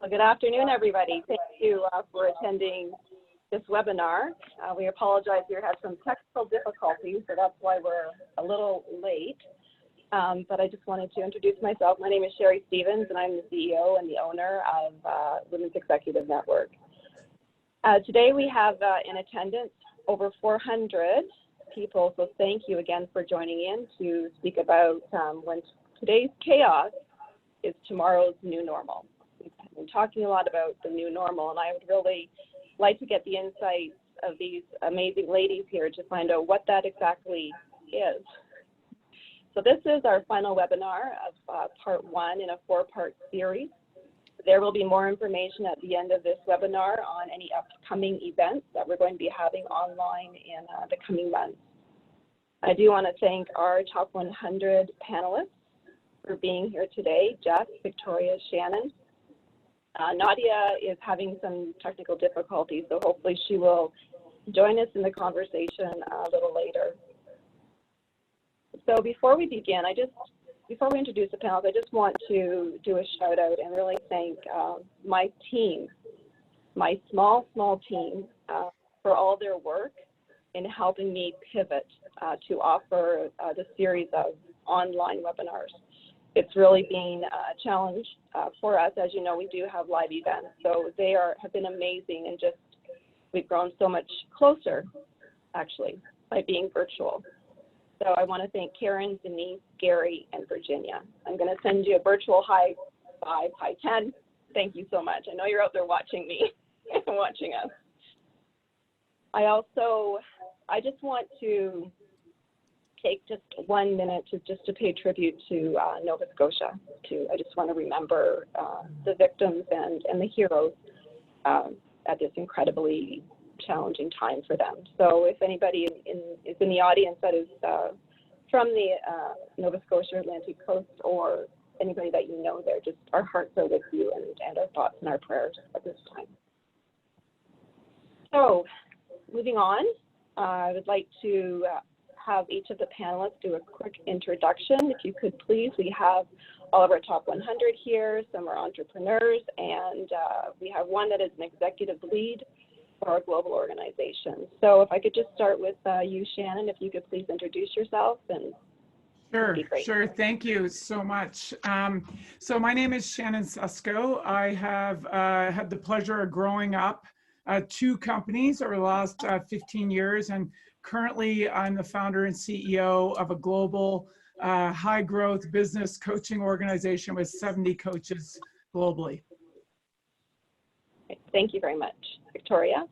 Well, good afternoon, everybody. Thank you for attending this webinar. We apologize, we had some technical difficulties, so that's why we're a little late. But I just wanted to introduce myself. My name is Sherri Stevens, and I'm the CEO and the owner of Women's Executive Network. Today we have in attendance over 400 people, so thank you again for joining in to speak about when today's chaos is tomorrow's new normal. We've been talking a lot about the new normal, and I would really like to get the insights of these amazing ladies here to find out what that exactly is. So this is our final webinar of part one in a 4-part series. There will be more information at the end of this webinar on any upcoming events that we're going to be having online in the coming months. I do want to thank our top 100 panelists for being here today: Jess, Victoria, Shannon. Nadia is having some technical difficulties, so hopefully she will join us in the conversation a little later. So before we begin, before we introduce the panels, I just want to do a shout out and really thank my team, my small team, for all their work in helping me pivot to offer the series of online webinars. It's really been a challenge for us. As you know, we do have live events, so they have been amazing, and just we've grown so much closer, actually, by being virtual. So I want to thank Karen, Denise, Gary, and Virginia. I'm going to send you a virtual high 5, high 10. Thank you so much. I know you're out there watching me and watching us. I just want to take just 1 minute to pay tribute to Nova Scotia. I just want to remember the victims and the heroes at this incredibly challenging time for them. So if anybody is in the audience that is from the Nova Scotia Atlantic Coast, or anybody that you know there, just our hearts are with you, and our thoughts and our prayers at this time. So moving on, I would like to have each of the panelists do a quick introduction. If you could please, we have all of our top 100 here, some are entrepreneurs, and we have one that is an executive lead for our global organization. So if I could just start with you, Shannon, if you could please introduce yourself. And Sure. Thank you so much. So my name is Shannon Susko. I have had the pleasure of growing up 2 companies over the last 15 years, and currently I'm the founder and CEO of a global high growth business coaching organization with 70 coaches globally. Thank you very much. Victoria?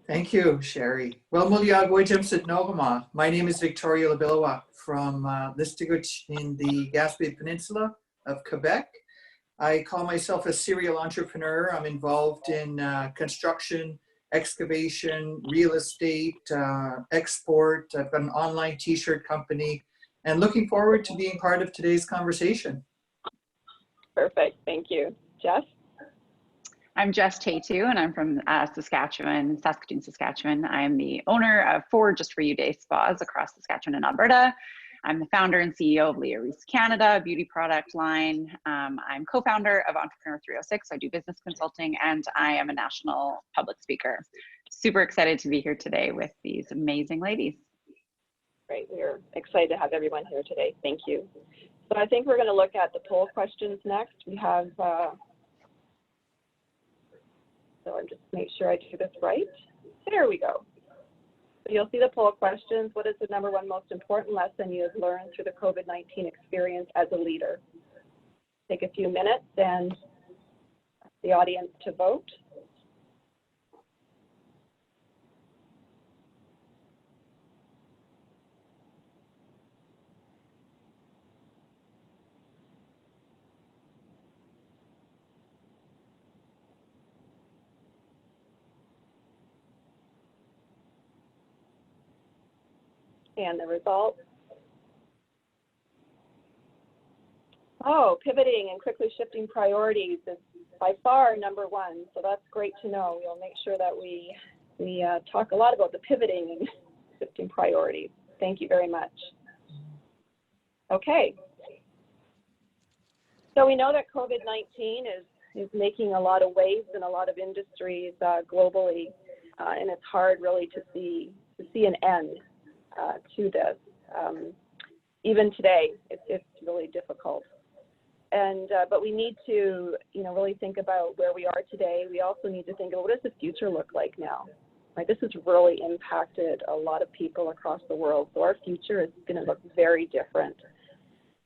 Thank you, Sherri. Well, Wejuseg. My name is Victoria LaBillois from Listigouche in the Gaspé Peninsula of Quebec. I call myself a serial entrepreneur. I'm involved in construction, excavation, real estate, export. I've got an online t-shirt company, and looking forward to being part of today's conversation. Perfect, thank you. Jess? I'm Jess Tetu, and I'm from Saskatchewan, Saskatoon. I'm the owner of 4 Just For You Day spas across Saskatchewan and Alberta. I'm the founder and CEO of Reese Canada, a beauty product line. I'm co-founder of Entrepreneur 306. I do business consulting, and I am a national public speaker. Super excited to be here today with these amazing ladies. Great, we're excited to have everyone here today. Thank you. So I think we're going to look at the poll questions next. We have, so I'm just make sure I do this right. There we go. So you'll see the poll questions. What is the #1 most important lesson you have learned through the COVID-19 experience as a leader? Take a few minutes and ask the audience to vote. And the results. Oh, pivoting and quickly shifting priorities is by far #1. So that's great to know. We'll make sure that we talk a lot about the pivoting and shifting priorities. Thank you very much. Okay. So we know that COVID-19 is making a lot of waves in a lot of industries globally, and it's hard really to see an end to this. Even today, it's really difficult. And but we need to, really think about where we are today. We also need to think of what does the future look like now. Right? This has really impacted a lot of people across the world. So our future is going to look very different.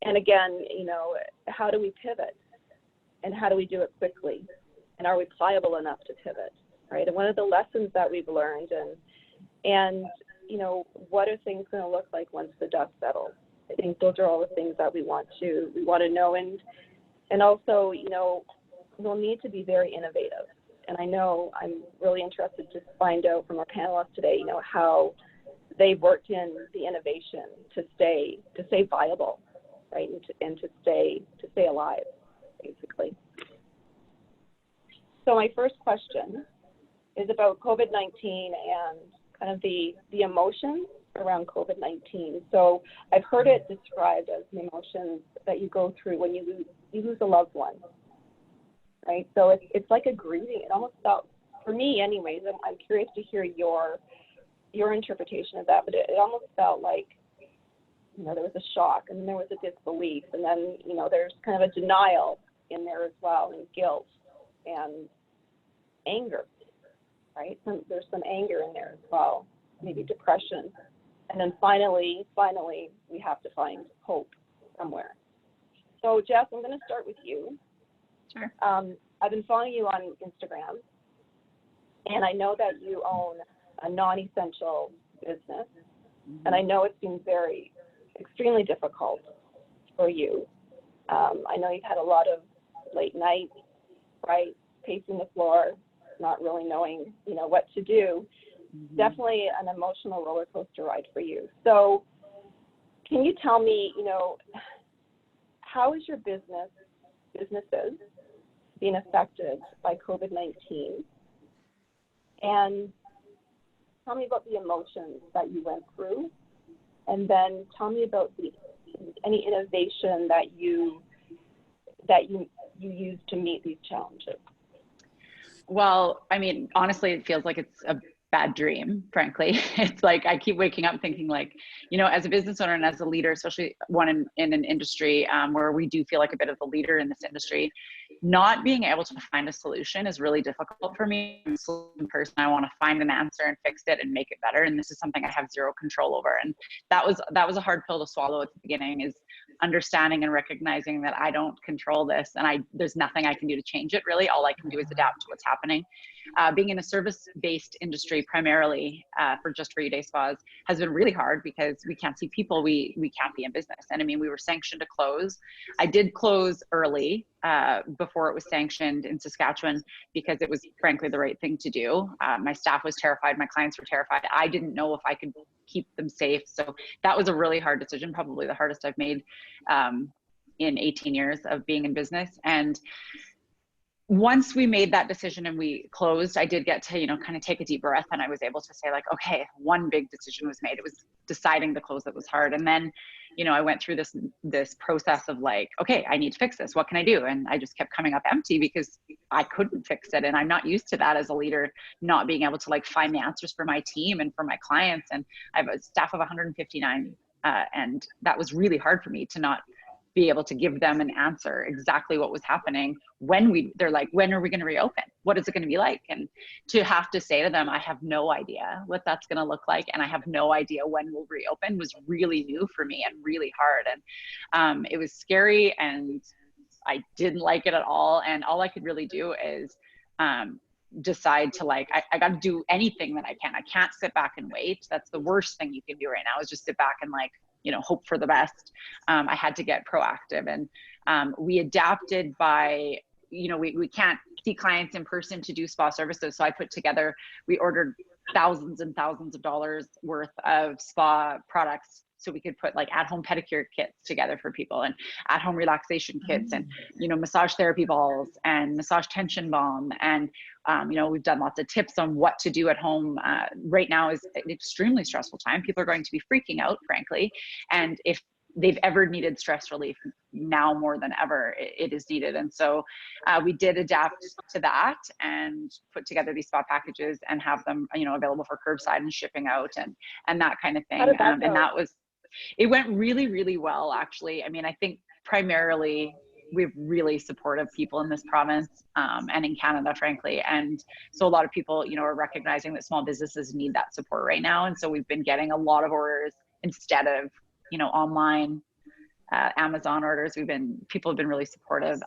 And again, how do we pivot? And how do we do it quickly? And are we pliable enough to pivot? Right? And one of the lessons that we've learned, and what are things going to look like once the dust settles? I think those are all the things that we want to know, and also, we'll need to be very innovative. And I know I'm really interested to find out from our panelists today, how they've worked in the innovation to stay viable, right, and to stay alive, basically. So my first question is about COVID-19 and kind of the emotions around COVID-19. So I've heard it described as the emotions that you go through when you lose a loved one, right? So it's like a grieving. It almost felt, for me anyways, I'm curious to hear your interpretation of that, but it almost felt like, there was a shock, and then there was a disbelief, and then, there's kind of a denial in there as well, and guilt and anger, right? There's some anger in there as well, maybe depression. And then finally, we have to find hope somewhere. So Jess, I'm going to start with you. Sure. I've been following you on Instagram, and I know that you own a non-essential business, and I know it's been extremely difficult for you. I know you've had a lot of late nights, right, pacing the floor, not really knowing, what to do. Definitely an emotional roller coaster ride for you. So can you tell me, how is your businesses being affected by COVID-19? And tell me about the emotions that you went through. And then tell me about any innovation that you use to meet these challenges. Well, I mean, honestly, it feels like it's a bad dream, frankly. It's like I keep waking up thinking like, as a business owner and as a leader, especially one in an industry where we do feel like a bit of the leader in this industry, not being able to find a solution is really difficult for me. I'm a solution person. I want to find an answer and fix it and make it better. And this is something I have zero control over. And that was a hard pill to swallow at the beginning, is understanding and recognizing that I don't control this, and there's nothing I can do to change it. Really, all I can do is adapt to what's happening. Being in a service-based industry primarily for Just For You Day spas has been really hard because we can't see people, we can't be in business. And I mean, we were sanctioned to close. I did close early before it was sanctioned in Saskatchewan because it was frankly the right thing to do. My staff was terrified, my clients were terrified. I didn't know if I could keep them safe. So that was a really hard decision, probably the hardest I've made in 18 years of being in business. And once we made that decision and we closed, I did get to, kind of take a deep breath, and I was able to say like, okay, one big decision was made. It was deciding to close that was hard. And then, I went through this process of like, okay, I need to fix this. What can I do? And I just kept coming up empty because I couldn't fix it. And I'm not used to that as a leader, not being able to like find the answers for my team and for my clients. And I have a staff of 159. And that was really hard for me to not be able to give them an answer exactly what was happening they're like, when are we going to reopen? What is it going to be like? And to have to say to them, I have no idea what that's going to look like, and I have no idea when we'll reopen, was really new for me and really hard. And it was scary, and I didn't like it at all. And all I could really do is decide to like, I got to do anything that I can. I can't sit back and wait. That's the worst thing you can do right now, is just sit back and like, hope for the best. I had to get proactive, and we adapted by, we can't see clients in person to do spa services. So we ordered thousands and thousands of dollars worth of spa products so we could put like at-home pedicure kits together for people, and at-home relaxation kits, and massage therapy balls and massage tension balm. And we've done lots of tips on what to do at home. Right now is an extremely stressful time. People are going to be freaking out, frankly. And if they've ever needed stress relief. Now more than ever, it is needed. And so we did adapt to that and put together these spa packages and have them, you know, available for curbside and shipping out and that kind of thing. How did that go? And that was, it went really, really well, actually. I mean, I think primarily we have really supportive people in this province and in Canada, frankly. And so a lot of people, you know, are recognizing that small businesses need that support right now. And so we've been getting a lot of orders instead of, you know, online Amazon orders. People have been really supportive,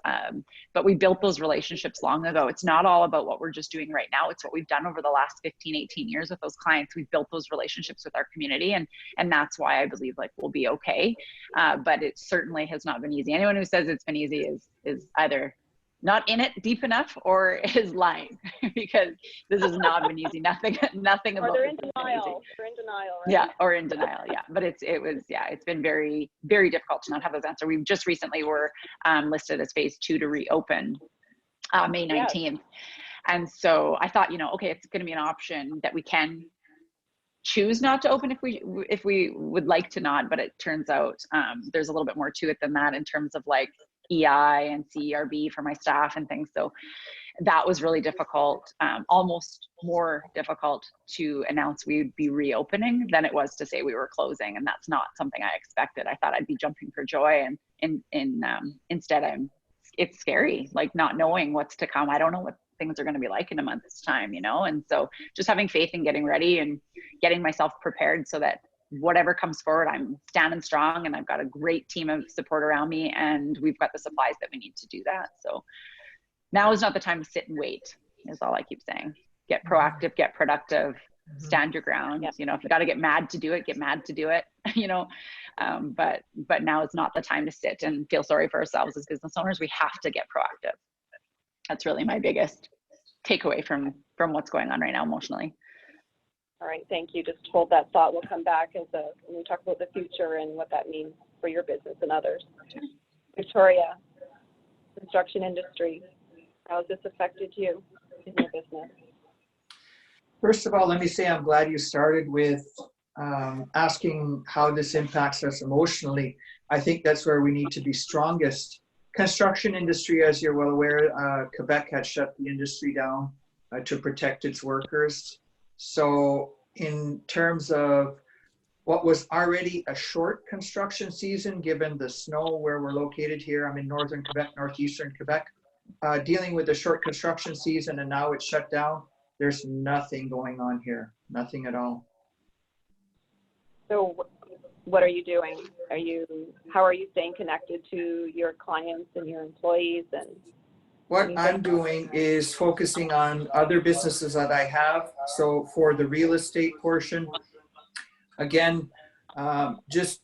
but we built those relationships long ago. It's not all about what we're just doing right now. It's what we've done over the last 15, 18 years with those clients. We've built those relationships with our community, and that's why I believe like we'll be okay. But it certainly has not been easy. Anyone who says it's been easy is either not in it deep enough or is lying, because this has not been easy. Nothing about or they're this in has been denial. easy. They're in denial, right? Yeah, or in denial. Yeah, but it's been very, very difficult to not have those answers. We've just recently were listed as phase 2 to reopen May 19th, yes. And so I thought, you know, okay, it's going to be an option that we can choose not to open if we would like to not. But it turns out there's a little bit more to it than that in terms of like EI and CERB for my staff and things. So that was really difficult, almost more difficult to announce we would be reopening than it was to say we were closing. And that's not something I expected. I thought I'd be jumping for joy, and instead it's scary, like not knowing what's to come. I don't know what things are going to be like in a month's time, you know? And so just having faith and getting ready and getting myself prepared so that whatever comes forward, I'm standing strong, and I've got a great team of support around me, and we've got the supplies that we need to do that. So now is not the time to sit and wait, is all I keep saying. Get proactive, get productive, stand your ground. Yeah. You know, if you got to get mad to do it, get mad to do it, you know, but now is not the time to sit and feel sorry for ourselves as business owners. We have to get proactive. That's really my biggest takeaway from what's going on right now emotionally. All right, thank you. Just hold that thought. We'll come back when we talk about the future and what that means for your business and others. Victoria, construction industry, how has this affected you in your business? First of all, let me say I'm glad you started with asking how this impacts us emotionally. I think that's where we need to be strongest. Construction industry, as you're well aware, Quebec had shut the industry down to protect its workers. So in terms of what was already a short construction season, given the snow where we're located here, I'm in northern Quebec, northeastern Quebec, dealing with a short construction season, and now it's shut down. There's nothing going on here, nothing at all. So what are you doing? How are you staying connected to your clients and your employees? And what I'm doing is focusing on other businesses that I have. So for the real estate portion, again, just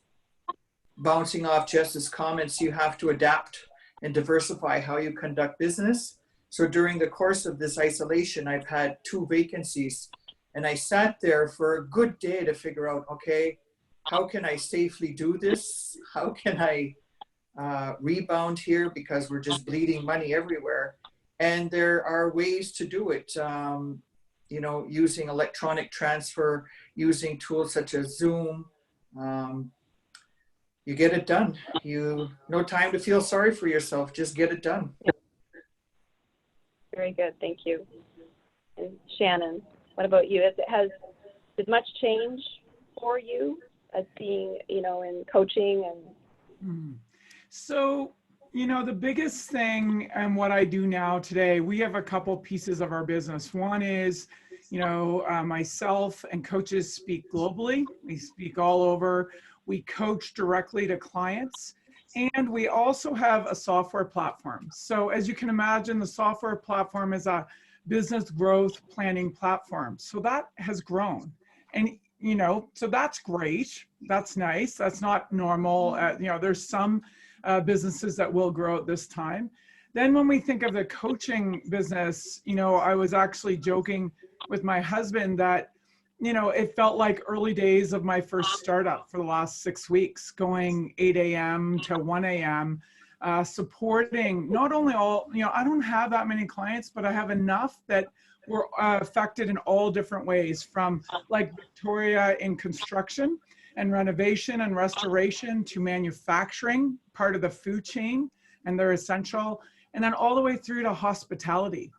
bouncing off Jess's comments, you have to adapt and diversify how you conduct business. So during the course of this isolation, I've had 2 vacancies, and I sat there for a good day to figure out, okay, how can I safely do this? How can I rebound here, because we're just bleeding money everywhere? And there are ways to do it, you know, using electronic transfer, using tools such as Zoom. You get it done. No time to feel sorry for yourself, just get it done. Very good, thank you. And Shannon, what about you? Has much change for you as being, you know, in coaching and? So, you know, the biggest thing and what I do now today, we have a couple pieces of our business. One is, you know, myself and coaches speak globally. We speak all over. We coach directly to clients. And we also have a software platform. So as you can imagine, the software platform is a business growth planning platform. So that has grown. And, you know, so that's great. That's nice. That's not normal. You know, there's some businesses that will grow at this time. Then when we think of the coaching business, you know, I was actually joking with my husband that, you know, it felt like early days of my first startup for the last 6 weeks, going 8 a.m. to 1 a.m., supporting not only all, you know, I don't have that many clients, but I have enough that were affected in all different ways, from like Victoria in construction. and renovation and restoration to manufacturing, part of the food chain, and they're essential, and then all the way through to hospitality.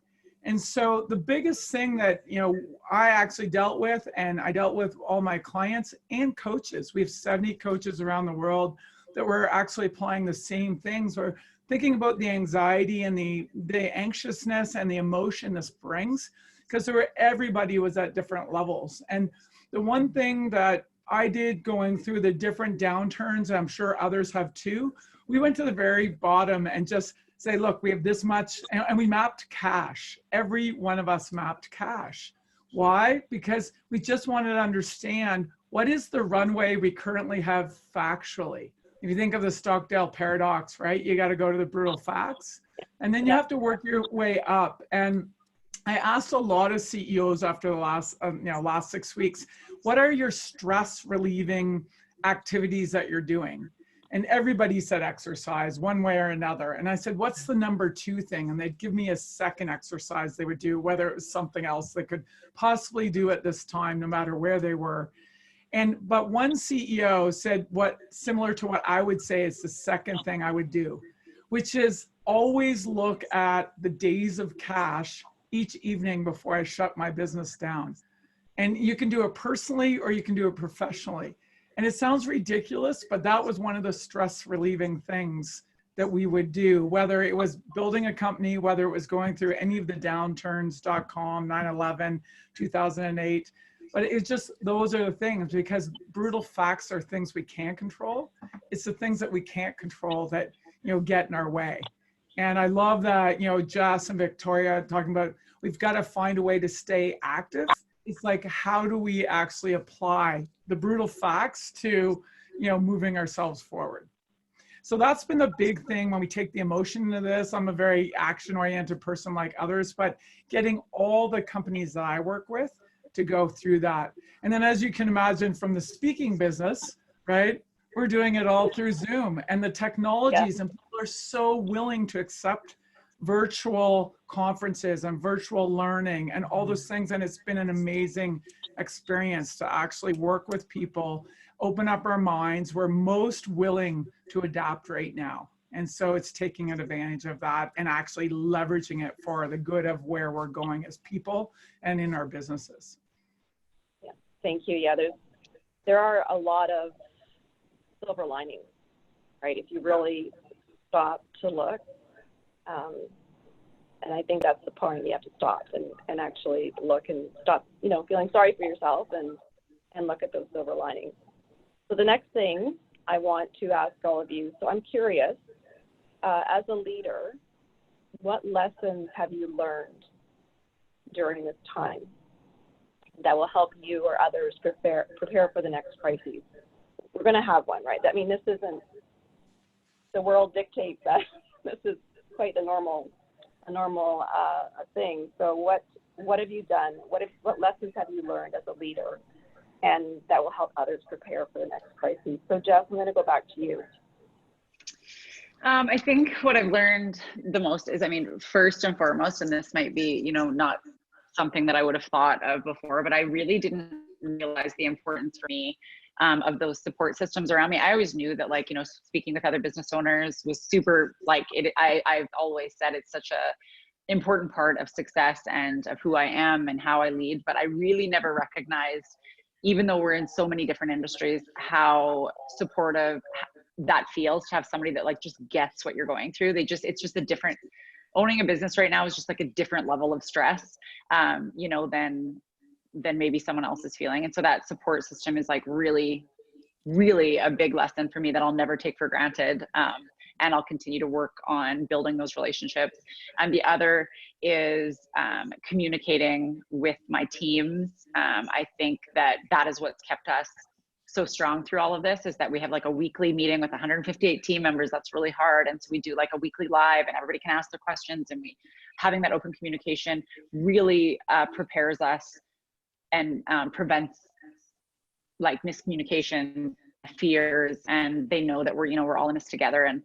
And so the biggest thing that, you know, I actually dealt with, and I dealt with all my clients and coaches, we have 70 coaches around the world that were actually applying the same things. We're thinking about the anxiety and the anxiousness and the emotion this brings, because everybody was at different levels. And the one thing that I did going through the different downturns, and I'm sure others have too, we went to the very bottom and just say, look, we have this much, and we mapped cash. Every one of us mapped cash. Why? Because we just wanted to understand what is the runway we currently have factually. If you think of the Stockdale paradox, right? You got to go to the brutal facts, and then you have to work your way up. And I asked a lot of CEOs after the last 6 weeks, what are your stress relieving activities that you're doing? And everybody said exercise one way or another. And I said, what's the number 2 thing? And they'd give me a second exercise they would do, whether it was something else they could possibly do at this time, no matter where they were. But one CEO said similar to what I would say is the second thing I would do, which is always look at the days of cash each evening before I shut my business down. And you can do it personally or you can do it professionally. And it sounds ridiculous, but that was one of the stress relieving things that we would do, whether it was building a company, whether it was going through any of the downturns, .com, 9/11, 2008. But it's just, those are the things, because brutal facts are things we can't control. It's the things that we can't control that, you know, get in our way. And I love that, you know, Jess and Victoria talking about, we've got to find a way to stay active. It's like, how do we actually apply the brutal facts to, you know, moving ourselves forward? So that's been the big thing when we take the emotion into this. I'm a very action-oriented person like others, but getting all the companies that I work with to go through that. And then, as you can imagine from the speaking business, right, we're doing it all through Zoom, and the technologies, and people are so willing to accept virtual conferences and virtual learning and all those things. And it's been an amazing experience to actually work with people, open up our minds. We're most willing to adapt right now. And so it's taking advantage of that and actually leveraging it for the good of where we're going as people and in our businesses. Yeah, thank you. Yeah, there are a lot of silver linings, right? If you really stop to look. And I think that's the point. You have to stop and actually look and stop, you know, feeling sorry for yourself and look at those silver linings. So the next thing I want to ask all of you, so I'm curious, as a leader, what lessons have you learned during this time that will help you or others prepare for the next crisis? We're going to have one, right? I mean, this isn't, the world dictates that. This is quite a normal thing. So what have you done? What lessons have you learned as a leader, and that will help others prepare for the next crisis? So Jess, I'm going to go back to you. I think what I've learned the most is, I mean, first and foremost, and this might be, you know, not something that I would have thought of before, but I really didn't realize the importance for me of those support systems around me. I always knew that, like, you know, speaking with other business owners was super, like, I've always said it's such a important part of success and of who I am and how I lead, but I really never recognized, even though we're in so many different industries, how supportive that feels to have somebody that, like, just gets what you're going through. It's just a different, owning a business right now is just like a different level of stress, you know, than maybe someone else is feeling. And so that support system is, like, really, really a big lesson for me that I'll never take for granted. And I'll continue to work on building those relationships. And the other is communicating with my teams. I think that is what's kept us so strong through all of this, is that we have, like, a weekly meeting with 158 team members. That's really hard. And so we do, like, a weekly live, and everybody can ask their questions, and having that open communication really prepares us and prevents, like, miscommunication, fears, and they know that we're all in this together. And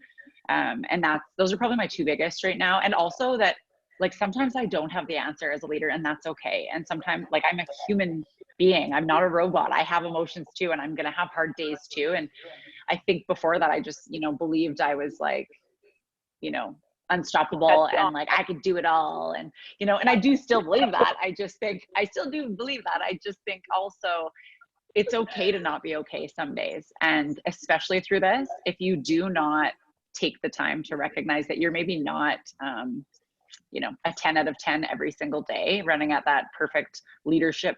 those are probably my two biggest right now. And also that, like, sometimes I don't have the answer as a leader, and that's okay. And sometimes, like, I'm a human being. I'm not a robot. I have emotions too, and I'm going to have hard days too. And I think before that, I just, you know, believed I was like, you know, unstoppable and like I could do it all. And, you know, and I do still believe that. I just think, I still do believe that. I just think also it's okay to not be okay some days. And especially through this, if you do not take the time to recognize that you're maybe not, you know, a 10 out of 10 every single day running at that perfect leadership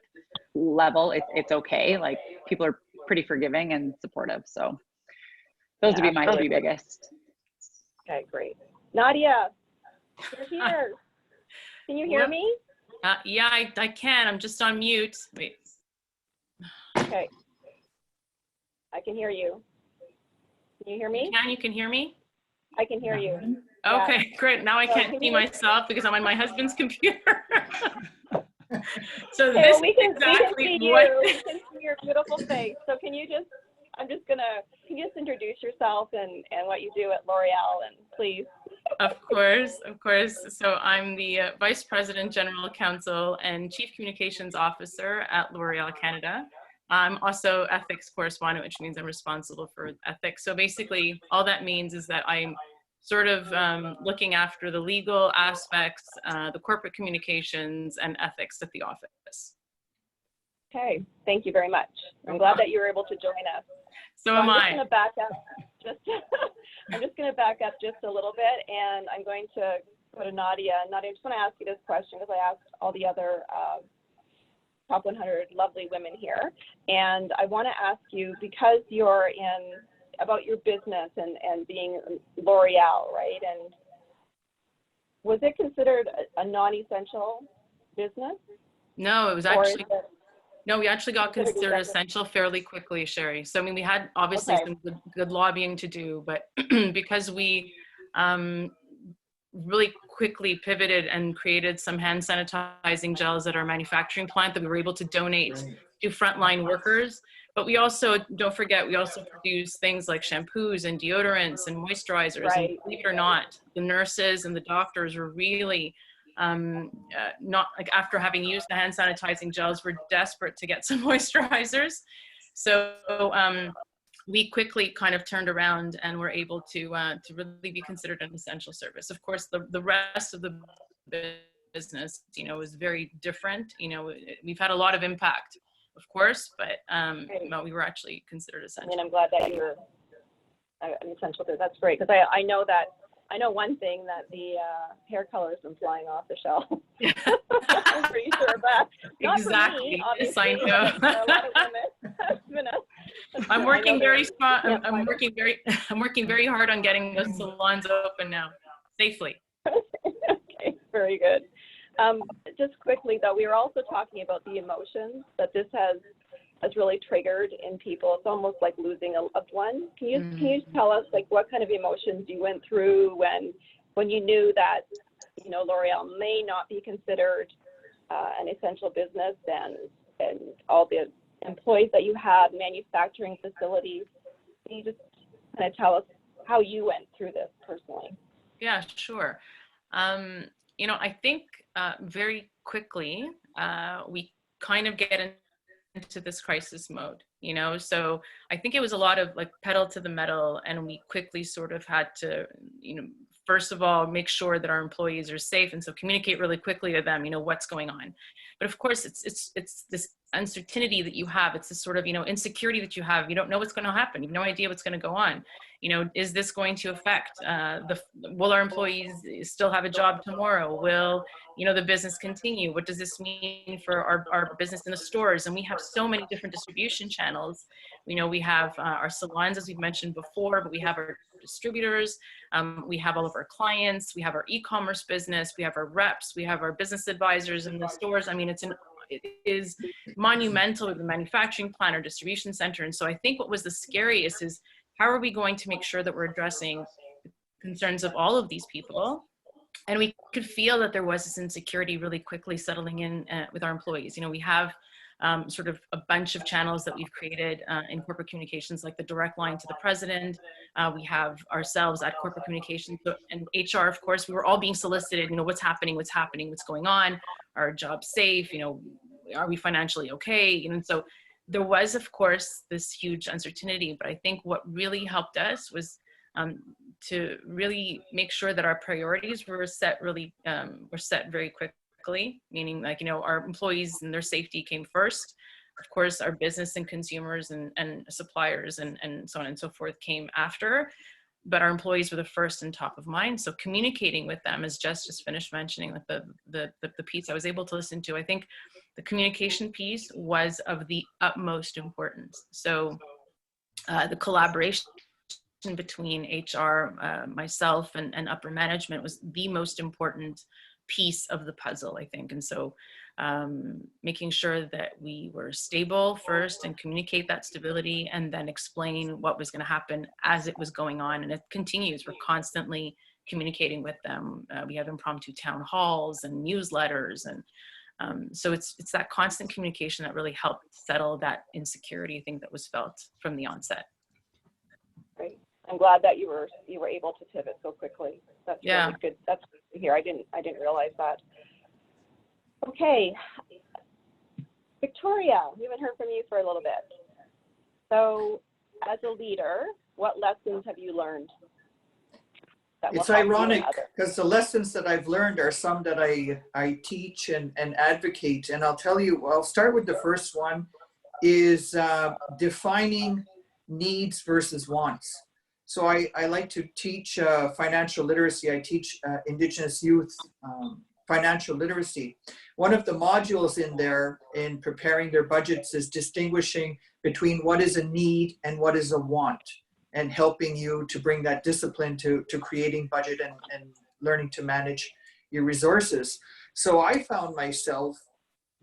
level, it's okay. Like people are pretty forgiving and supportive. So those would be my three biggest. Okay, great. Nadia, you're here. Can you hear me? Yeah, I can. I'm just on mute. Wait. Okay. I can hear you. Can you hear me? You can hear me? I can hear you. Okay, Yeah. great. Now I can't see myself because I'm on my husband's computer. So Okay, this well, we can exactly see what... you. We can see your beautiful face. So can you just, can you just introduce yourself and what you do at L'Oreal, and please? Of course. So I'm the Vice President, General Counsel, and Chief Communications Officer at L'Oreal Canada. I'm also ethics correspondent, which means I'm responsible for ethics. So basically, all that means is that I'm sort of looking after the legal aspects, the corporate communications, and ethics at the office. Okay, thank you very much. I'm glad that you were able to join us. So am I. I'm just going to back up I'm just going to back up just a little bit, and I'm going to go to Nadia. Nadia, I just want to ask you this question because I asked all the other top 100 lovely women here, and I want to ask you, because you're about your business and being L'Oreal, right? And was it considered a non-essential business? No, it was actually... No, we actually got considered essential fairly quickly, Sherri. So, I mean, we had obviously some good lobbying to do, but because we really quickly pivoted and created some hand sanitizing gels at our manufacturing plant that we were able to donate to frontline workers. But we also, don't forget, we also produce things like shampoos and deodorants and moisturizers. Right. And believe it or not, the nurses and the doctors were really not like, after having used the hand sanitizing gels, we're desperate to get some moisturizers. So we quickly kind of turned around and were able to really be considered an essential service. Of course, the rest of the business, you know, is very different. You know, we've had a lot of impact, of course, but no, we were actually considered essential. I mean, I'm glad that you're an essential. That's great, because I know one thing, that the hair color has been flying off the shelf. I'm pretty sure of that. Not exactly. For me, yes, I know. For a lot of women. I'm working very smart. I'm working very hard on getting those salons open now, safely. Okay, very good. Just quickly though, we were also talking about the emotions that this has really triggered in people. It's almost like losing a loved one. Can you tell us, like, what kind of emotions you went through when you knew that, you know, L'Oreal may not be considered an essential business, and all the employees that you had, manufacturing facilities? Can you just kind of tell us how you went through this personally? Yeah, sure. You know, I think very quickly we kind of get into this crisis mode, you know, so I think it was a lot of like pedal to the metal, and we quickly sort of had to, you know, first of all, make sure that our employees are safe, and so communicate really quickly to them, you know, what's going on. But of course, it's this uncertainty that you have. It's this sort of, you know, insecurity that you have. You don't know what's going to happen. You have no idea what's going to go on. You know, is this going to affect will our employees still have a job tomorrow? Will, you know, the business continue? What does this mean for our business in the stores? And we have so many different distribution channels. You know, we have our salons, as we've mentioned before, but we have our distributors, we have all of our clients, we have our e-commerce business, we have our reps, we have our business advisors in the stores. I mean, it is monumental with the manufacturing plant or distribution center. And so I think what was the scariest is, how are we going to make sure that we're addressing the concerns of all of these people? And we could feel that there was this insecurity really quickly settling in with our employees. You know, we have sort of a bunch of channels that we've created in corporate communications, like the direct line to the president. We have ourselves at corporate communications and HR, of course. We were all being solicited, you know, what's happening, what's going on, are jobs safe, you know, are we financially okay? And so there was, of course, this huge uncertainty, but I think what really helped us was to really make sure that our priorities were set very quickly, meaning like, our employees and their safety came first. Of course, our business and consumers and suppliers and so on and so forth came after, but our employees were the first and top of mind. So communicating with them, as Jess just finished mentioning, like the piece I was able to listen to, I think the communication piece was of the utmost importance. So the collaboration between HR, myself, and upper management was the most important piece of the puzzle, I think. And so making sure that we were stable first and communicate that stability, and then explain what was going to happen as it was going on. And it continues. We're constantly communicating with them. We have impromptu town halls and newsletters. And so it's that constant communication that really helped settle that insecurity, I think, that was felt from the onset. Great. I'm glad that you were able to pivot so quickly. That's really good. That's good to hear. I didn't realize that. Okay, Victoria, we haven't heard from you for a little bit. So, as a leader, what lessons have you learned? It's ironic because the lessons that I've learned are some that I teach and advocate. And I'll tell you, I'll start with the first one, is defining needs versus wants. So I like to teach financial literacy. I teach Indigenous youth financial literacy. One of the modules in there in preparing their budgets is distinguishing between what is a need and what is a want, and helping you to bring that discipline to creating budget and learning to manage your resources. So I found myself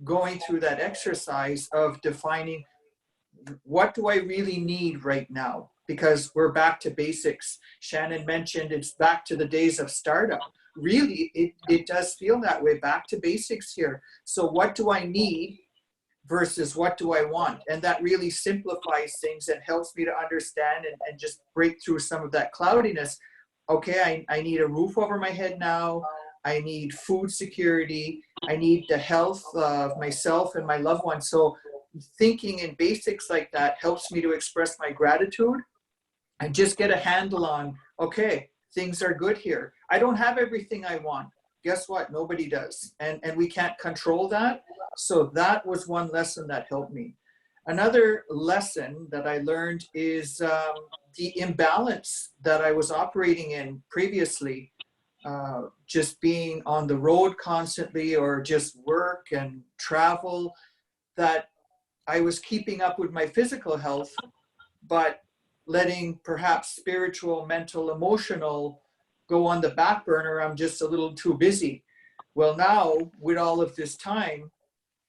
going through that exercise of defining, what do I really need right now? Because we're back to basics. Shannon mentioned it's back to the days of startup. Really, it does feel that way, back to basics here. So what do I need versus what do I want? And that really simplifies things and helps me to understand and just break through some of that cloudiness. Okay, I need a roof over my head now. I need food security. I need the health of myself and my loved ones. So thinking in basics like that helps me to express my gratitude and just get a handle on, okay, things are good here. I don't have everything I want. Guess what? Nobody does. And we can't control that. So that was one lesson that helped me. Another lesson that I learned is the imbalance that I was operating in previously, just being on the road constantly or just work and travel, that I was keeping up with my physical health, but letting perhaps spiritual, mental, emotional go on the back burner. I'm just a little too busy. Well, now with all of this time,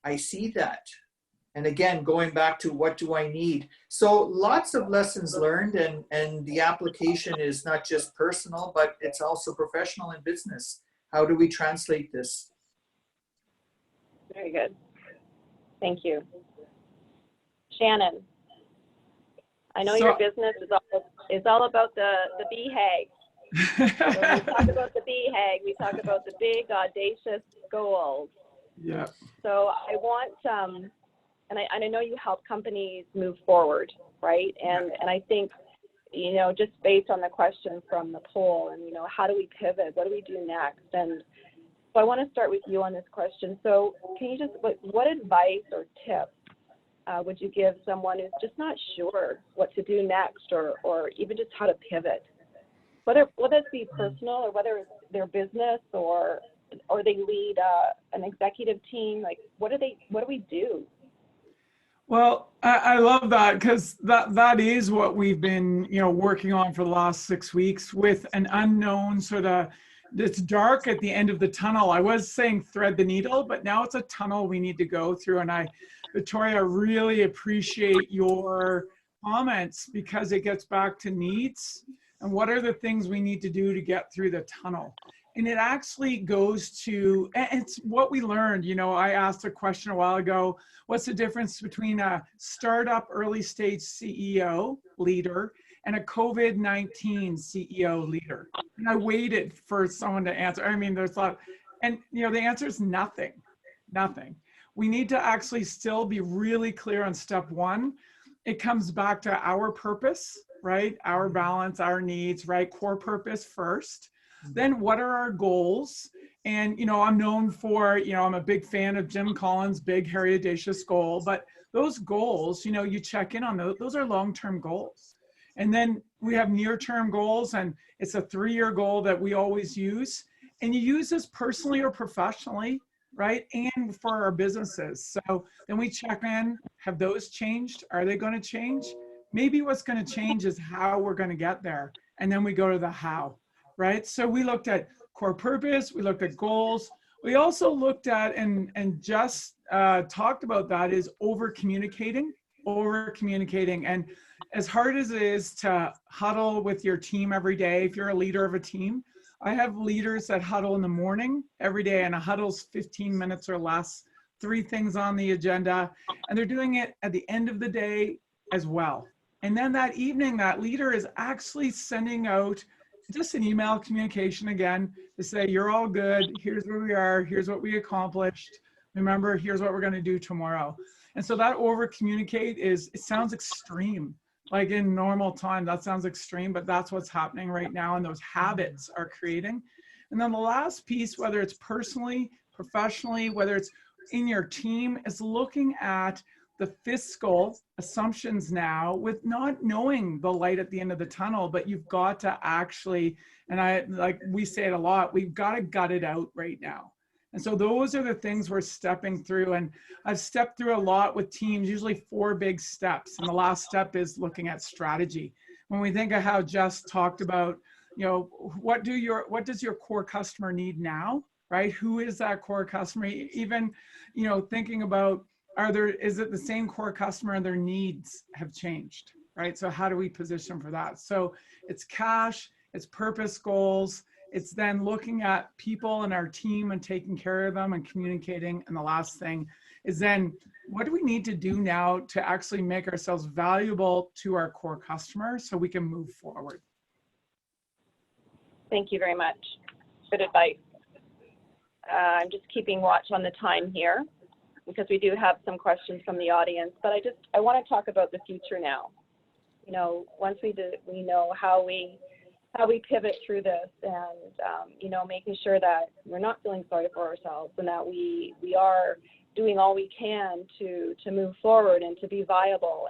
I see that. And again, going back to what do I need? So lots of lessons learned, and the application is not just personal, but it's also professional and business. How do we translate this? Very good. Thank you. Shannon, I know your business is all about the BHAG. So when we talk about the BHAG, we talk about the big, audacious goals. Yeah. So I want, and I know you help companies move forward, right? And I think, just based on the question from the poll, and how do we pivot? What do we do next? And so I want to start with you on this question. So can you just, what advice or tips would you give someone who's just not sure what to do next, or even just how to pivot? Whether it be personal, or whether it's their business, or they lead an executive team, like what do we do? Well, I love that, because that is what we've been working on for the last 6 weeks, with an unknown sort of, it's dark at the end of the tunnel. I was saying thread the needle, but now it's a tunnel we need to go through. And Victoria, really appreciate your comments, because it gets back to needs and what are the things we need to do to get through the tunnel. And it actually goes to, it's what we learned. I asked a question a while ago, what's the difference between a startup early stage CEO leader and a COVID-19 CEO leader? And I waited for someone to answer. I mean, there's a lot, and the answer is nothing. we need to actually still be really clear on step one. It comes back to our purpose, right? Our balance, our needs, right? Core purpose first. Then what are our goals? And, I'm known for, I'm a big fan of Jim Collins' big, hairy, audacious goal, but those goals, you check in on those are long-term goals. And then we have near-term goals, and it's a 3-year goal that we always use. And you use this personally or professionally, right? And for our businesses. So then we check in, have those changed? Are they going to change? Maybe what's going to change is how we're going to get there. And then we go to the how, right? So we looked at core purpose, we looked at goals. We also looked at, and Jess talked about that, is over communicating. And as hard as it is to huddle with your team every day, if you're a leader of a team, I have leaders that huddle in the morning every day, and a huddle's 15 minutes or less, 3 things on the agenda, and they're doing it at the end of the day as well. And then that evening, that leader is actually sending out just an email communication again to say, you're all good, here's where we are, here's what we accomplished, remember, here's what we're going to do tomorrow. And so that over communicate it sounds extreme. Like in normal time, that sounds extreme, but that's what's happening right now, and those habits are creating. And then the last piece, whether it's personally, professionally, whether it's in your team, is looking at the fiscal assumptions now with not knowing the light at the end of the tunnel, but you've got to actually, and we say it a lot, we've got to gut it out right now. And so those are the things we're stepping through. And I've stepped through a lot with teams, usually 4 big steps. And the last step is looking at strategy. When we think of how Jess talked about, what does your core customer need now, right? Who is that core customer? Even, thinking about, is it the same core customer and their needs have changed, right? So how do we position for that? So it's cash, it's purpose goals, it's then looking at people in our team and taking care of them and communicating. And the last thing is then, what do we need to do now to actually make ourselves valuable to our core customers so we can move forward? Thank you very much. Good advice. I'm just keeping watch on the time here because we do have some questions from the audience, but I want to talk about the future now. Once we know how we pivot through this, and making sure that we're not feeling sorry for ourselves, and that we are doing all we can to move forward and to be viable,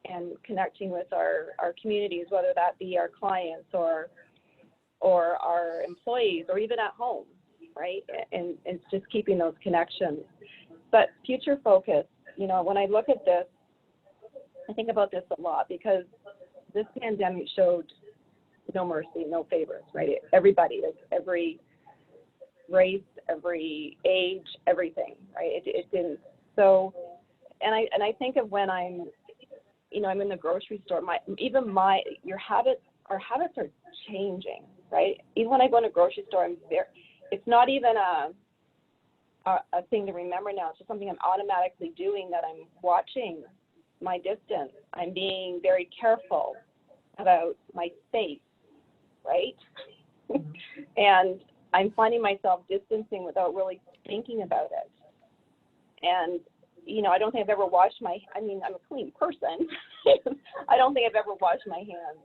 and connecting with our communities, whether that be our clients or our employees, or even at home, right? And it's just keeping those connections. But future focus, when I look at this, I think about this a lot, because this pandemic showed no mercy, no favors, right? Everybody, like every race, every age, everything, right? It didn't. So, and I think of when I'm in the grocery store, our habits are changing, right? Even when I go in a grocery store, it's not even a thing to remember now. It's just something I'm automatically doing, that I'm watching my distance. I'm being very careful about my space, right? And I'm finding myself distancing without really thinking about it. And, I don't think I've ever washed I'm a clean person. I don't think I've ever washed my hands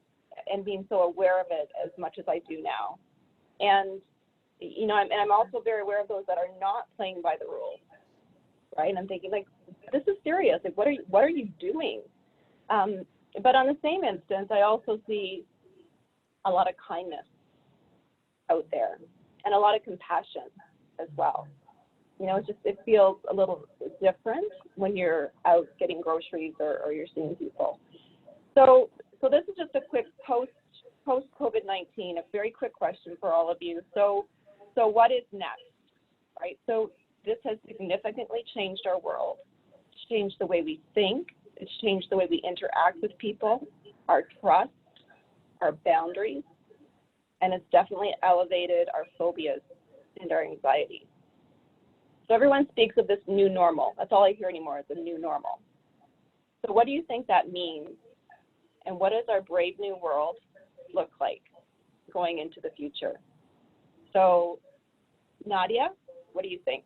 and being so aware of it as much as I do now. And, I'm also very aware of those that are not playing by the rules, right? And I'm thinking, like, this is serious. Like, what are you doing? But on the same instance, I also see a lot of kindness out there, and a lot of compassion as well. It feels a little different when you're out getting groceries or you're seeing people. So this is just a quick post COVID-19, a very quick question for all of you. So what is next, right? So this has significantly changed our world. It's changed the way we think. It's changed the way we interact with people, our trust, our boundaries, and it's definitely elevated our phobias and our anxiety. So everyone speaks of this new normal. That's all I hear anymore, is the new normal. So what do you think that means? And what does our brave new world look like going into the future? So Nadia, what do you think?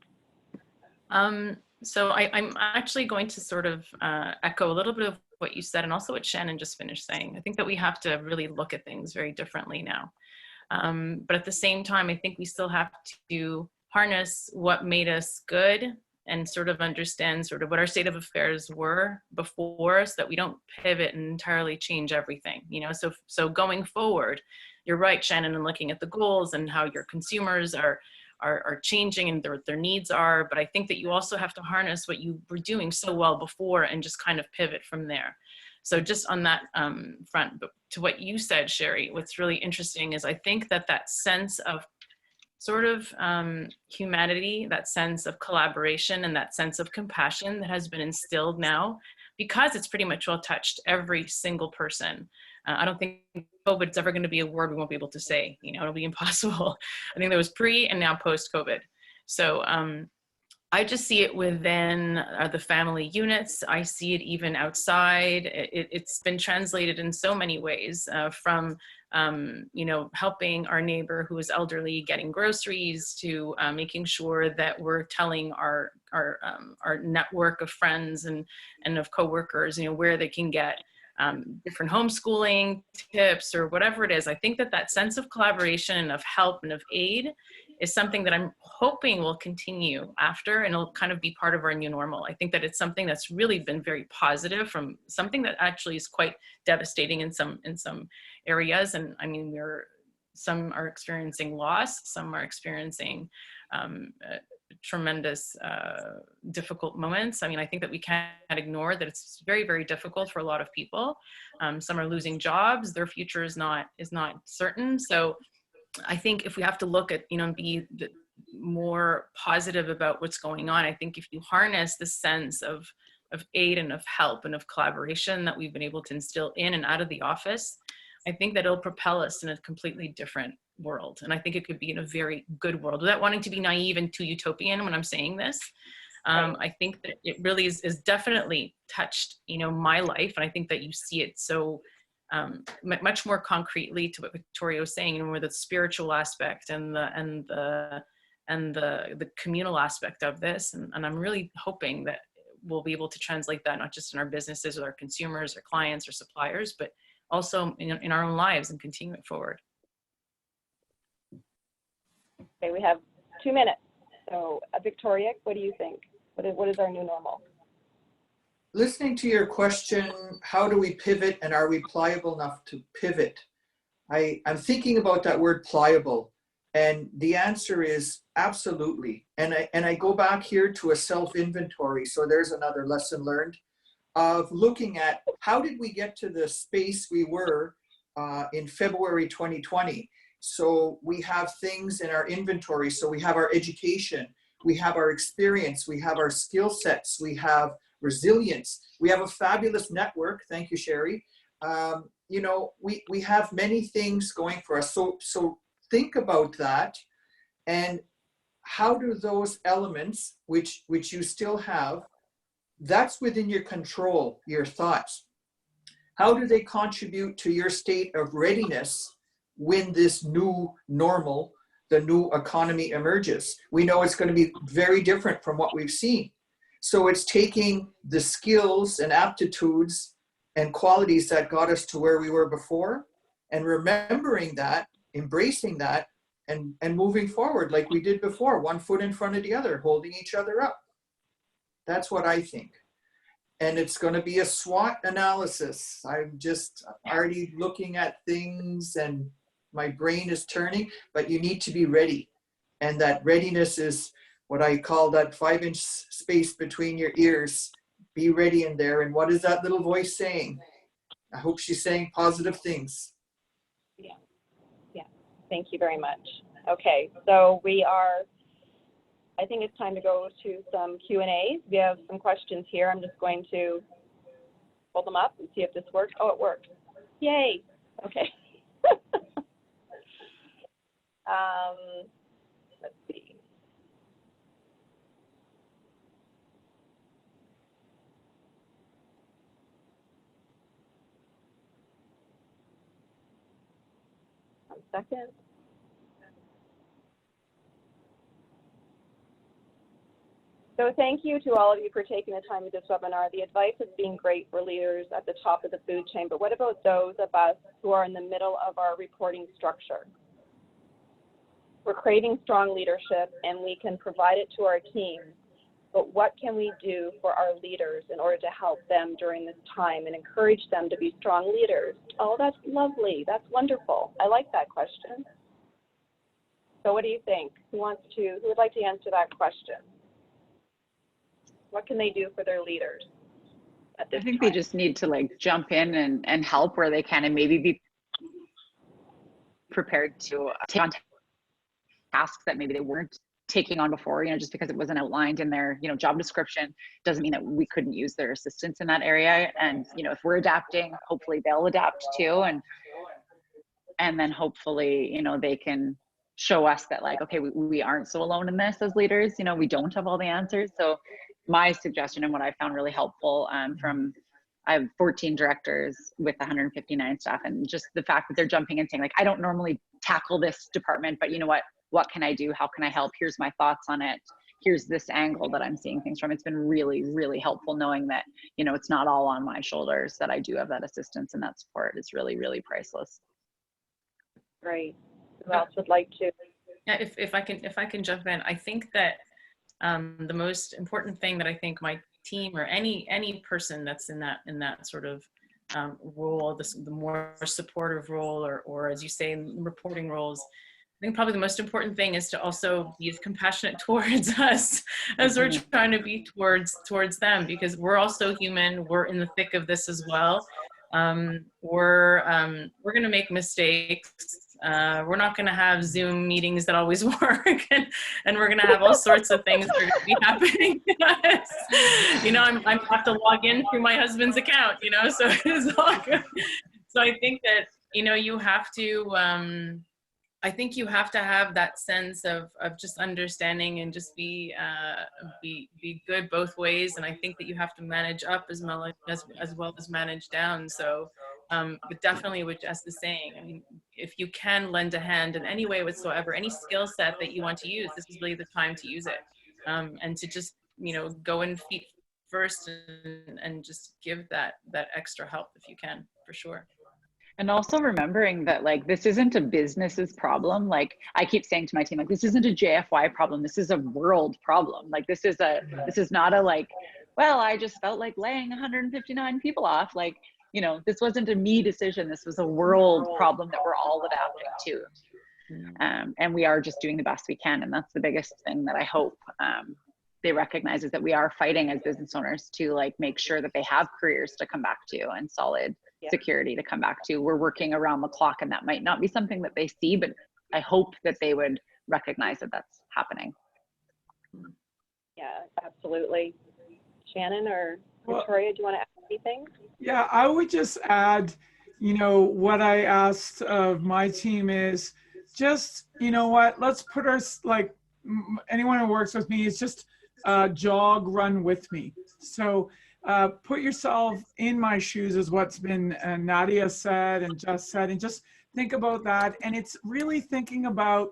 So I'm actually going to sort of echo a little bit of what you said and also what Shannon just finished saying. I think that we have to really look at things very differently now. But at the same time, I think we still have to harness what made us good and sort of understand sort of what our state of affairs were before, so that we don't pivot and entirely change everything, you know. So going forward, you're right, Shannon, in looking at the goals and how your consumers are changing and their needs are, but I think that you also have to harness what you were doing so well before and just kind of pivot from there. So just on that front, but to what you said, Sherri, what's really interesting is I think that that sense of sort of humanity, that sense of collaboration and that sense of compassion that has been instilled now, because it's pretty much well touched every single person. I don't think COVID's ever going to be a word we won't be able to say, you know, it'll be impossible. I think there was pre and now post-COVID. So I just see it within the family units. I see it even outside. It's been translated in so many ways, from you know, helping our neighbor who is elderly getting groceries, to making sure that we're telling our network of friends and of coworkers, you know, where they can get different homeschooling tips or whatever it is. I think that that sense of collaboration and of help and of aid is something that I'm hoping will continue after, and it'll kind of be part of our new normal. I think that it's something that's really been very positive from something that actually is quite devastating in some areas. And I mean, some are experiencing loss, some are experiencing tremendous difficult moments. I mean, I think that we can't ignore that it's very, very difficult for a lot of people. Some are losing jobs, their future is not certain. So I think if we have to look at, you know, be more positive about what's going on, I think if you harness the sense of aid and of help and of collaboration that we've been able to instill in and out of the office, I think that it'll propel us in a completely different world. And I think it could be in a very good world, without wanting to be naive and too utopian when I'm saying this. I think that it really is definitely touched, you know, my life. And I think that you see it so much more concretely to what Victoria was saying, and where the spiritual aspect and the communal aspect of this. And I'm really hoping that we'll be able to translate that, not just in our businesses with our consumers or clients or suppliers, but also in our own lives, and continue it forward. Okay, we have 2 minutes. So Victoria, what do you think? What is our new normal? Listening to your question, how do we pivot, and are we pliable enough to pivot? I'm thinking about that word pliable, and the answer is absolutely. And I go back here to a self-inventory. So there's another lesson learned of looking at how did we get to the space we were in February 2020. So we have things in our inventory. So we have our education, we have our experience, we have our skill sets, we have resilience, we have a fabulous network. Thank you, Sherri. You know, we have many things going for us. So think about that, and how do those elements, which you still have, that's within your control, your thoughts, how do they contribute to your state of readiness when this new normal, the new economy emerges? We know it's going to be very different from what we've seen. So it's taking the skills and aptitudes and qualities that got us to where we were before, and remembering that, embracing that, and moving forward like we did before, one foot in front of the other, holding each other up. That's what I think. And it's going to be a SWOT analysis. I'm just already looking at things and my brain is turning, but you need to be ready. And that readiness is what I call that 5-inch space between your ears. Be ready in there. And what is that little voice saying? I hope she's saying positive things. Yeah. Thank you very much. Okay, so I think it's time to go to some Q&A. We have some questions here. I'm just going to pull them up and see if this works. Oh, it worked. Yay. Okay. Let's see. One second. So thank you to all of you for taking the time to this webinar. The advice has been great for leaders at the top of the food chain, but what about those of us who are in the middle of our reporting structure? We're creating strong leadership and we can provide it to our teams, but what can we do for our leaders in order to help them during this time and encourage them to be strong leaders? Oh, that's lovely. That's wonderful. I like that question. So what do you think? Who would like to answer that question? What can they do for their leaders at this I think time? they just need to like jump in and help where they can, and maybe be prepared to take on tasks that maybe they weren't taking on before, just because it wasn't outlined in their, job description doesn't mean that we couldn't use their assistance in that area. And, if we're adapting, hopefully they'll adapt too. And then hopefully, they can show us that like, okay, we aren't so alone in this as leaders, we don't have all the answers. So my suggestion and what I found really helpful I have 14 directors with 159 staff, and just the fact that they're jumping in saying like, I don't normally tackle this department, but you know what can I do? How can I help? Here's my thoughts on it. Here's this angle that I'm seeing things from. It's been really, really helpful knowing that, it's not all on my shoulders, that I do have that assistance and that support is really, really priceless. Great. Who else would like to? Yeah, if I can jump in, I think that the most important thing that I think my team or any person that's in that sort of role, the more supportive role, or as you say, reporting roles, I think probably the most important thing is to also be as compassionate towards us as we're trying to be towards them, because we're also human. We're in the thick of this as well. We're going to make mistakes. We're not going to have Zoom meetings that always work, and we're going to have all sorts of things that are going to be happening to us. I have to log in through my husband's account, so it's all good. So I think that, you have to, I think you have to have that sense of just understanding and just be good both ways. And I think that you have to manage up as well as manage down. So, but definitely what Jess is saying, I mean, if you can lend a hand in any way whatsoever, any skill set that you want to use, this is really the time to use it. And to just, go in feet first and just give that extra help if you can, for sure. And also remembering that like, this isn't a business's problem. Like I keep saying to my team, like, this isn't a JFY problem. This is a world problem. Like this is not a like, well, I just felt like laying 159 people off. Like, this wasn't a me decision. This was a world problem that we're all adapting to. And we are just doing the best we can. And that's the biggest thing that I hope they recognize, is that we are fighting as business owners to like make sure that they have careers to come back to and solid security to come back to. We're working around the clock, and that might not be something that they see, but I hope that they would recognize that that's happening. Yeah, absolutely. Shannon or Victoria, do you want to add anything? Yeah, I would just add, what I asked of my team is just, let's put our, like, anyone who works with me is just jog, run with me. So put yourself in my shoes is what's been Nadia said and Jess said, and just think about that. And it's really thinking about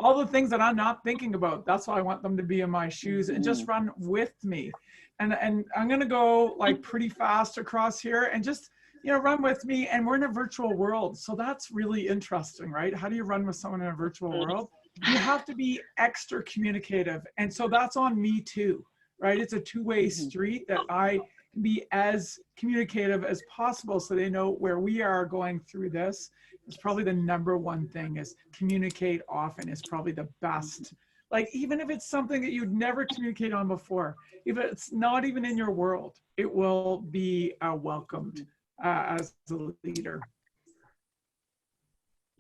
all the things that I'm not thinking about. That's why I want them to be in my shoes and just run with me. And I'm going to go like pretty fast across here and just, run with me. And we're in a virtual world. So that's really interesting, right? How do you run with someone in a virtual world? You have to be extra communicative. And so that's on me too, right? It's a two-way street that I can be as communicative as possible so they know where we are going through this. It's probably the number one thing, is communicate often is probably the best. Like, even if it's something that you'd never communicate on before, if it's not even in your world, it will be welcomed as a leader.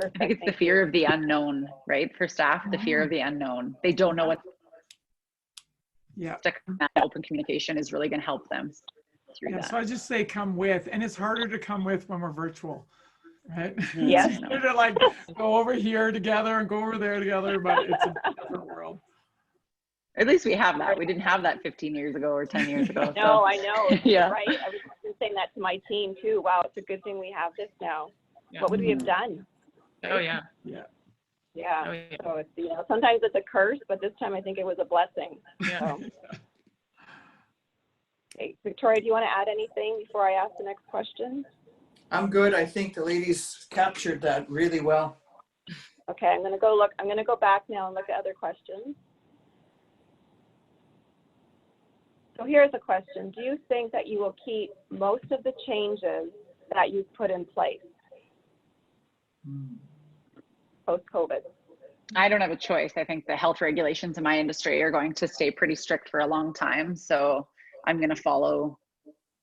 I think it's the fear of the unknown, right? For staff, the fear of the unknown. They don't know what. Yeah. That open communication is really going to help them through that. So I just say come with, and it's harder to come with when we're virtual, right? Yes. It's easier to like go over here together and go over there together, but it's a different world. At least we have that. We didn't have that 15 years ago or 10 years ago. No, so. I know. Yeah. Right. I was saying that to my team too. Wow, it's a good thing we have this now. Yeah. What would we have done? Oh yeah. Yeah. Yeah. Oh, yeah. So it's, sometimes it's a curse, but this time I think it was a blessing. Yeah. So. Okay, Victoria, do you want to add anything before I ask the next question? I'm good. I think the ladies captured that really well. Okay, I'm going to go look. I'm going to go back now and look at other questions. So here's a question. Do you think that you will keep most of the changes that you've put in place post-COVID? I don't have a choice. I think the health regulations in my industry are going to stay pretty strict for a long time. So I'm going to follow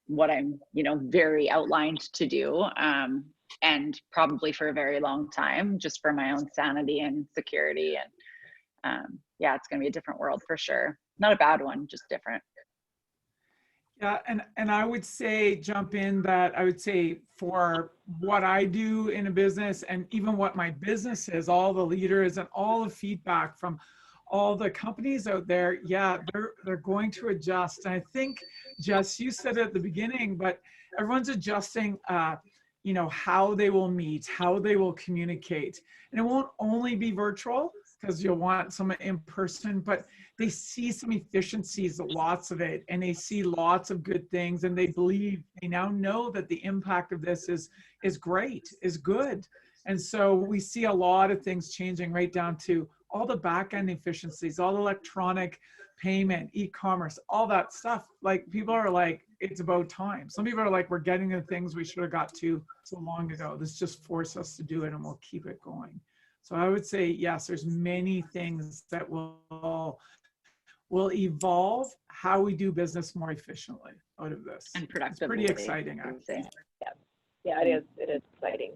what I'm, very outlined to do, and probably for a very long time, just for my own sanity and security. And yeah, it's going to be a different world for sure. Not a bad one, just different. Yeah, and I would say, jump in that I would say for what I do in a business and even what my business is, all the leaders and all the feedback from all the companies out there, yeah, they're going to adjust. And I think, Jess, you said it at the beginning, but everyone's adjusting, how they will meet, how they will communicate. And it won't only be virtual, because you'll want someone in person, but they see some efficiencies, lots of it, and they see lots of good things, and they now know that the impact of this is great, is good. And so we see a lot of things changing, right down to all the back-end efficiencies, all the electronic payment, e-commerce, all that stuff. Like, people are like, it's about time. Some people are like, we're getting the things we should have got to so long ago. This just forced us to do it, and we'll keep it going. So I would say, yes, there's many things that will evolve how we do business more efficiently out of this. And productively. It's pretty exciting, actually. Yeah, it is exciting.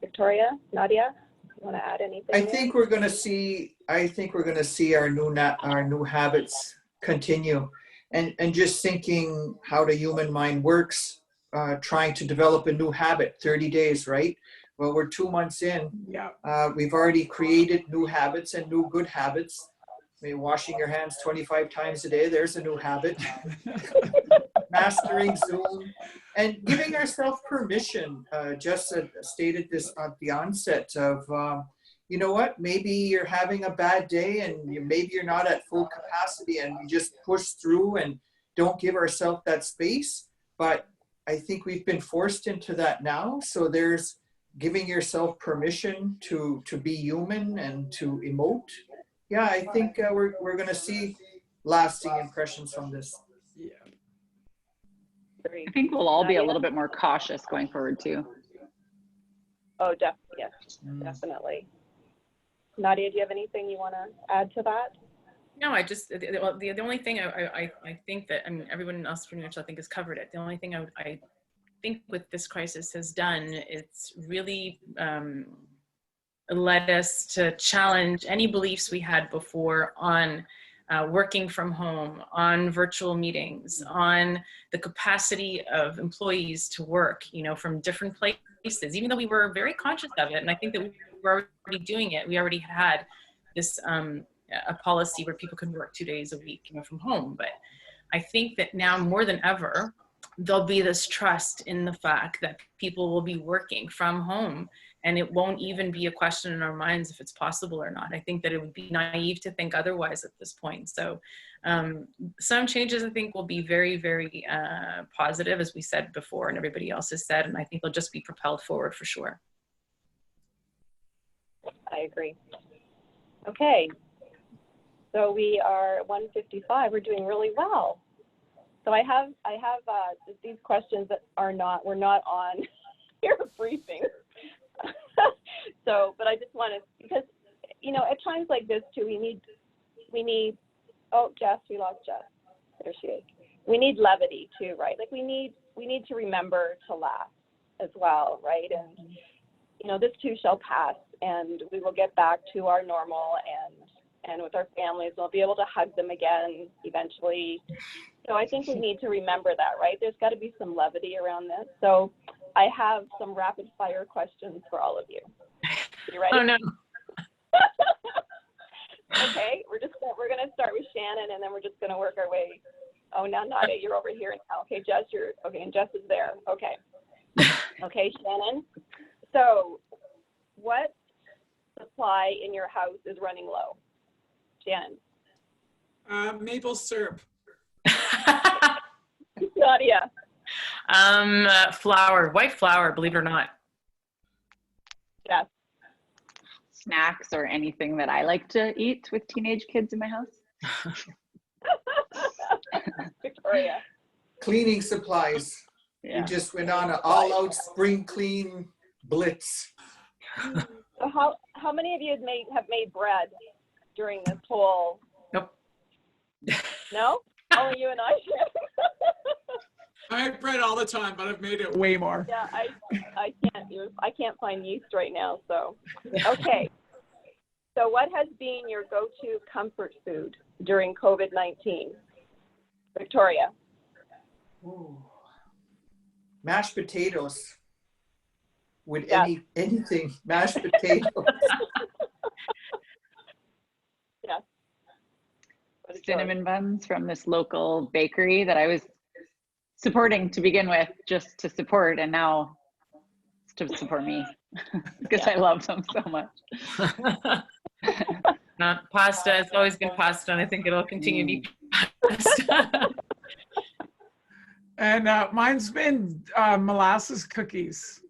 Victoria, Nadia, you want to add anything? I think we're going to see our new habits continue, and just thinking how the human mind works, trying to develop a new habit, 30 days, right? Well, we're 2 months in. Yeah. We've already created new habits and new good habits. I mean, washing your hands 25 times a day, there's a new habit. Mastering Zoom and giving ourselves permission. Jess stated this at the onset of, you know what, maybe you're having a bad day and maybe you're not at full capacity, and we just push through and don't give ourselves that space. But I think we've been forced into that now. So there's giving yourself permission to be human and to emote. Yeah, I think we're going to see lasting impressions from this. Yeah. I think we'll all be a little bit more cautious going forward too. Oh, definitely. Nadia, do you have anything you want to add to that? No, the only thing I think that, I mean, everyone else pretty much I think has covered it. The only thing I think with this crisis has done, it's really led us to challenge any beliefs we had before on working from home, on virtual meetings, on the capacity of employees to work, from different places, even though we were very conscious of it. And I think that we were already doing it. We already had this a policy where people can work 2 days a week, from home. But I think that now more than ever, there'll be this trust in the fact that people will be working from home, and it won't even be a question in our minds if it's possible or not. I think that it would be naive to think otherwise at this point. So some changes I think will be very, very positive, as we said before and everybody else has said, and I think they'll just be propelled forward for sure. I agree. Okay, so we are at 1:55. We're doing really well. So I have these questions that we're not on your briefing. So, but I just want to, because, at times like this too, we need, oh, Jess, we lost Jess. There she is. We need levity too, right? Like we need to remember to laugh as well, right? And, this too shall pass, and we will get back to our normal and with our families, we'll be able to hug them again eventually. So I think we need to remember that, right? There's got to be some levity around this. So I have some rapid fire questions for all of you. You ready? Oh, no. Okay, we're going to start with Shannon, and then we're just going to work our way. Oh, now Nadia, you're over here now. Okay, Jess, and Jess is there. Okay. Okay, Shannon. So what supply in your house is running low? Shannon. Maple syrup. Nadia. Flour, white flour, believe it or not. Yes. Snacks or anything that I like to eat with teenage kids in my house. Victoria. Cleaning supplies. Yeah. We just went on an all-out spring clean blitz. So how many of you have made bread during this whole? Nope. No? Only you and I. I make bread all the time, but I've made it way more. Yeah, I can't find yeast right now. So, okay. So, what has been your go-to comfort food during COVID-19? Victoria. Ooh. Mashed potatoes. With Yes. anything, mashed potatoes. Yes. What is yours? Cinnamon buns from this local bakery that I was supporting to begin with, just to support, and now it's to support me because I love them so much. Not pasta. It's always been pasta, and I think it'll continue to be pasta. And mine's been molasses cookies.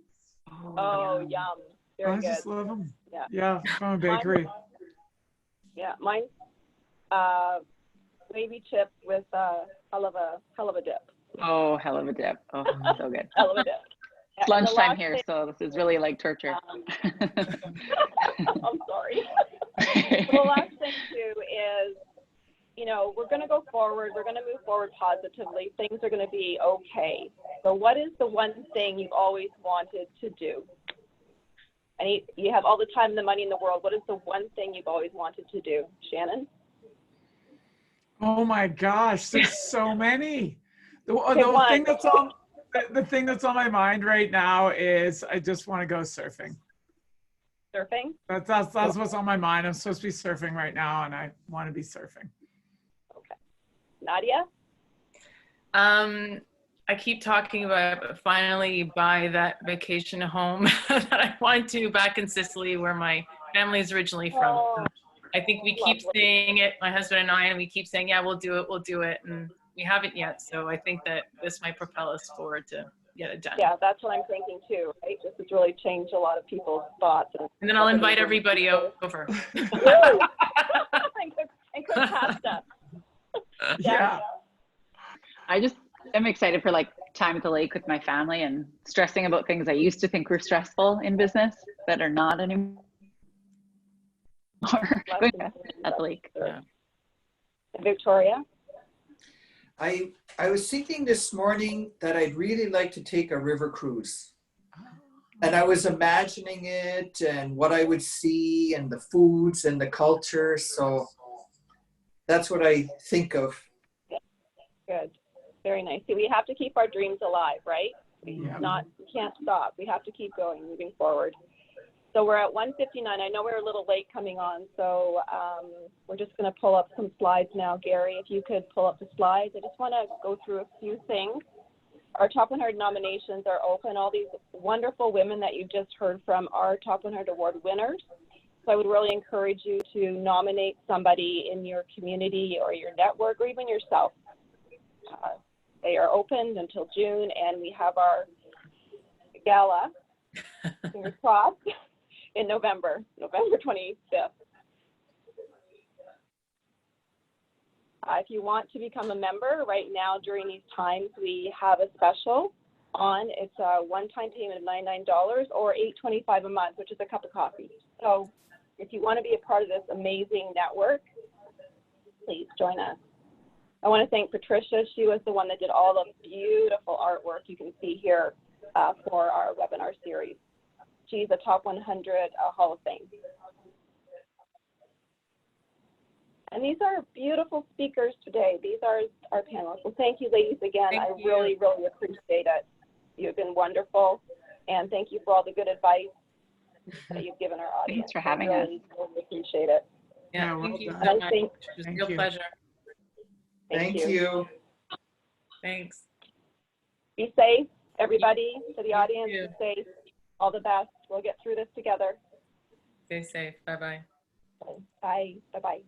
Oh, yum. Very I good. just love them. Yeah. Yeah, from a bakery. Mine's wavy chips with hell of a dip. Oh, hell of a dip. Oh, so good. Hell of a dip. It's Yeah, and the lunchtime last here, thing- so this is really like torture. I'm sorry. The last thing too is, we're going to go forward. We're going to move forward positively. Things are going to be okay. So what is the one thing you've always wanted to do? And you have all the time and the money in the world. What is the one thing you've always wanted to do? Shannon? Oh my gosh, there's so many. The thing that's on my mind right now is I just want to go surfing. Surfing? That's what's on my mind. I'm supposed to be surfing right now, and I want to be surfing. Okay. Nadia? I keep talking about finally buy that vacation home that I want to back in Sicily, where my family is originally from. Oh, I think we keep saying it, my husband and I, and we keep saying, yeah, we'll do it, and we haven't yet. So I think that this might propel us forward to get it done. yeah, that's what I'm thinking too, right? This has really changed a lot of people's thoughts. And then I'll invite everybody over. and cook pasta. Yeah. I just am excited for time at the lake with my family and stressing about things I used to think were stressful in business that are not anymore. Going at the lake. Yeah. Victoria? I was thinking this morning that I'd really like to take a river cruise. And I was imagining it and what I would see and the foods and the culture. So that's what I think of. Good. Very nice. See, we have to keep our dreams alive, right? We can't stop. We have to keep going, moving forward. So we're at 1:59. I know we're a little late coming on, so we're just going to pull up some slides now. Gary, if you could pull up the slides. I just want to go through a few things. Our Top 100 nominations are open. All these wonderful women that you just heard from are Top 100 Award winners. So I would really encourage you to nominate somebody in your community or your network or even yourself. They are opened until June, and we have our gala, fingers crossed, in November 25th. If you want to become a member, right now during these times, we have a special on. It's a one-time payment of $99 or $8.25 a month, which is a cup of coffee. So if you want to be a part of this amazing network, please join us. I want to thank Patricia. She was the one that did all the beautiful artwork you can see here for our webinar series. She's a Top 100 Hall of Fame. And these are beautiful speakers today. These are our panelists. Well, thank you, ladies, again. I really, really appreciate it. You've been wonderful. And thank you for all the good advice that you've given our audience. Thanks for having us. Really appreciate it. Yeah, well thank you done. so much. Thank It was a real pleasure. Thank you. Thanks. Be safe, everybody, to the audience. You. Be safe. All the best. We'll get through this together. Stay safe. Bye-bye. Bye. Bye-bye.